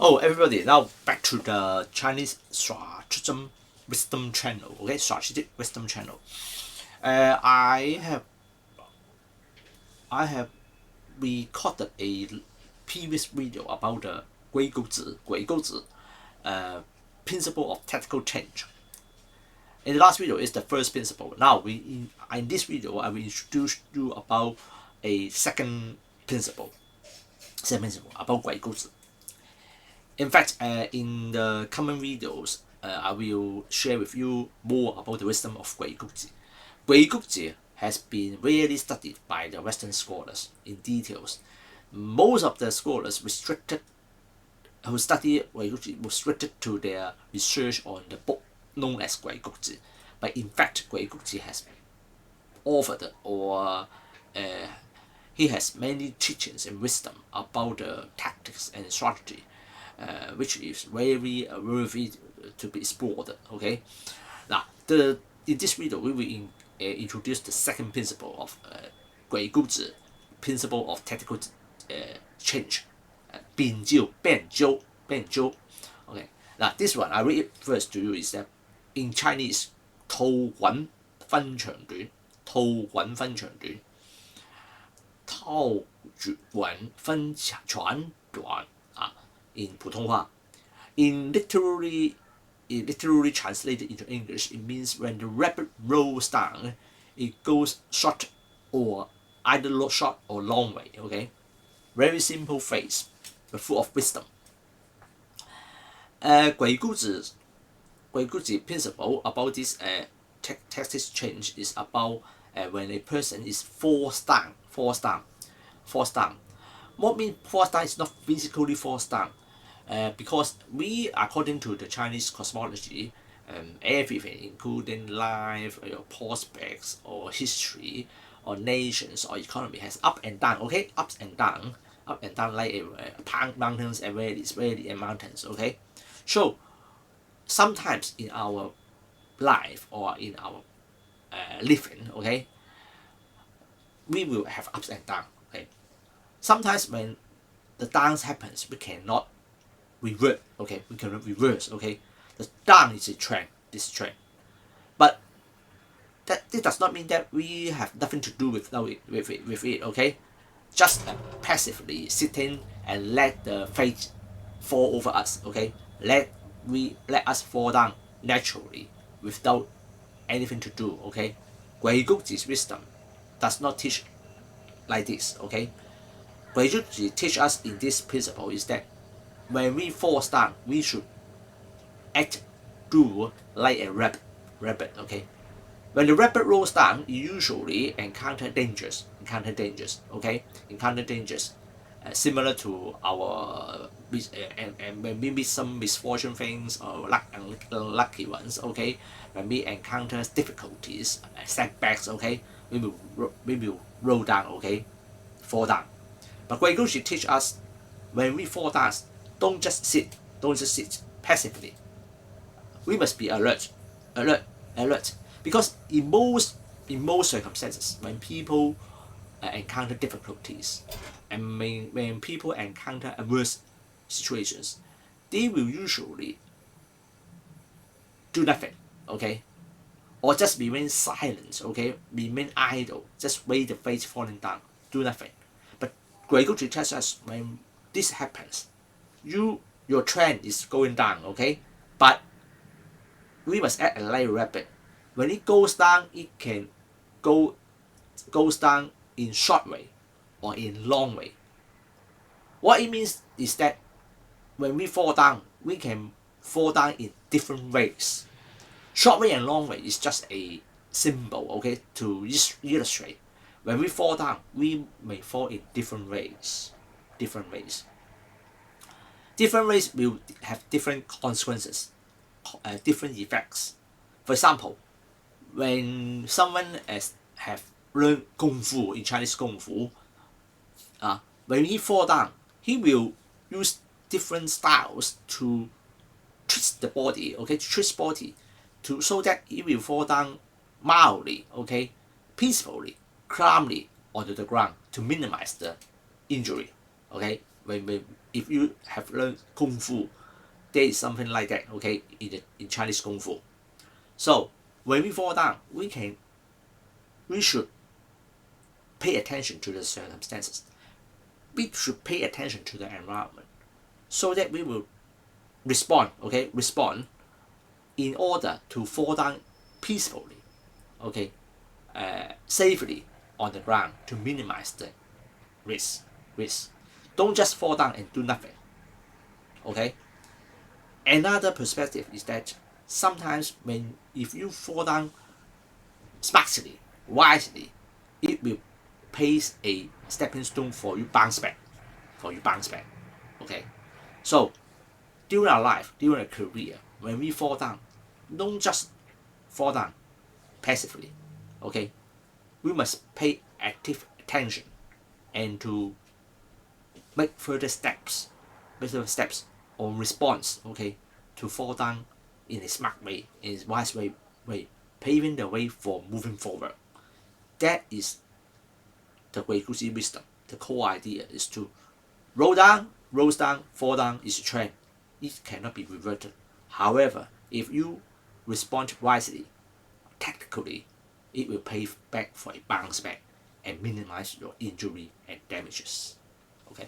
Oh, everybody, now back to the Chinese strategic wisdom channel. Okay, strategic wisdom channel. I have recorded a previous video about the Gui Gu Zi principle of tactical change. In the last video is the first principle. Now in this video I will introduce you about a second principle about Gui Gu Zi. In fact, in the coming videos, I will share with you more about the wisdom of Gui Gu Zi. Gui Gu Zi has been really studied by the Western scholars in details. Most of the scholars who study Gui Gu Zi restricted to their research on the book known as Gui Gu Zi. But in fact, Gui Gu Zi has offered or he has many teachings and wisdom about the tactics and strategy, which is very worthy to be explored. Okay, now in this video we will introduce the second principle of Gui Gu Zi, principle of tactical change, 变就. Okay, now this one I read it first to you is that in Chinese, 套穩分長短，套穩分長短。套稳分长短啊，in 普通话。Literally translated into English, it means when the rabbit rolls down, it goes short or either short or long way. Okay, very simple phrase, but full of wisdom. Gui Gu Zi principle about this tactics change is about when a person is forced down. What means forced down is not physically forced down, because we, according to the Chinese cosmology, everything, including life, your prospects, or history, or nations, or economy, has up and down. Okay, up and down like mountains and valleys, and mountains. Okay, so sometimes in our life or in our living, okay, we will have ups and downs. Okay, sometimes when the downs happens, we cannot revert. Okay, we cannot reverse. Okay, the down is a trend. But this does not mean that we have nothing to do with it. Okay, just passively sitting and let the fate fall over us. Okay, let us fall down naturally without anything to do. Okay, Gui Gu Zi's wisdom does not teach like this. Okay, Gui Gu Zi teach us in this principle is that when we fall down, we should do like a rabbit. Okay, when the rabbit rolls down, you usually encounter dangers. Similar to our and when we meet some misfortune things or unlucky ones. Okay, when we encounter difficulties, setbacks. Okay, we will roll down. Okay, fall down. But Gui Gu Zi teach us when we fall down, don't just sit passively. We must be alert, because in most circumstances, when people encounter difficulties and when people encounter adverse situations, they will usually do nothing. Okay, or just remain silent. Okay, remain idle, just wait the fate falling down, do nothing. But Gui Gu Zi tells us when this happens, your trend is going down. Okay, but we must act like a rabbit. When it goes down, it can goes down in short way or in long way. What it means is that when we fall down, we can fall down in different ways. Short way and long way is just a symbol. Okay, to illustrate. When we fall down, we may fall in different ways. Different ways will have different consequences, different effects. For example, when someone have learned kung fu in Chinese kung fu, when he fall down, he will use different styles to twist the body. Okay, to twist body, so that he will fall down mildly. Okay, peacefully, calmly onto the ground to minimize the injury. Okay, when if you have learned Kung Fu, there is something like that, okay, in Chinese Kung Fu. So when we fall down, we should pay attention to the circumstances. We should pay attention to the environment so that we will respond, okay, respond in order to fall down peacefully, okay, safely on the ground to minimize the risk. Don't just fall down and do nothing, okay. Another perspective is that sometimes if you fall down smartly, wisely, it will place a stepping stone for you bounce back, okay. So during our life, during a career, when we fall down, don't just fall down passively, okay. We must pay active attention and to make further steps on response, okay, to fall down in a smart way, in a wise way, paving the way for moving forward. That is the Gui Gu Zi wisdom. The core idea is to roll down, fall down is a trend. It cannot be reverted. However, if you respond wisely, tactically, it will pave back for a bounce back and minimize your injury and damages. Okay.